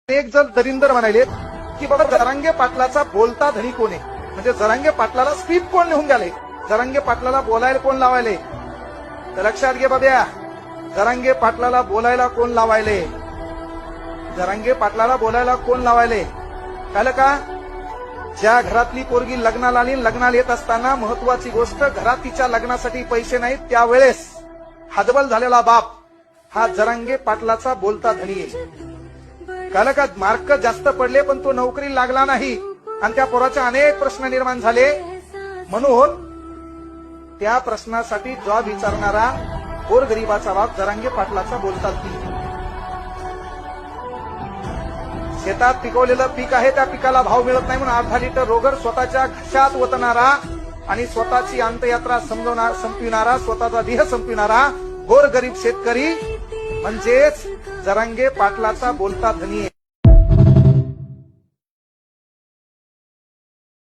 एक जण दरिंदर म्हणाले की बाबा जरांगे पाटलाचा बोलता धनी कोण आहे, म्हणजे जरांगे पाटलाला स्क्रिप्ट कोण लिहून द्याले, जरांगे पाटलाला बोलायला कोण लावायले. तर लक्षात घे बाब्या, जरांगे पाटलाला बोलायला कोण लावायले, जरांगे पाटलाला बोलायला कोण लावायले कळलं का. ज्या घरातली पोरगी लग्नाला आली, लग्नाला येत असताना महत्वाची गोष्ट, घरात तिच्या लग्नासाठी पैसे नाहीत, त्यावेळेस हतबल झालेला बाप हा जरांगे पाटलाचा बोलता धनी आहे. कळलं का. मार्क जास्त पडले पण तो नोकरी लागला नाही आणि त्या पोराचे अनेक प्रश्न निर्माण झाले. म्हणून त्या प्रश्नासाठी जॉब विचारणारा गोरगरिबाचा बाप जरांगे पाटलाचा बोलता धनी. शेतात पिकवलेलं पीक आहे, त्या पिकाला भाव मिळत नाही म्हणून अर्धा लिटर रोगर स्वतःच्या घशात ओतणारा आणि स्वतःची अंतयात्रा संपविणारा, स्वतःचा देह संपविणारा गोरगरीब शेतकरी म्हणजेच जरांगे पाटलाचा बोलता धनी आहे.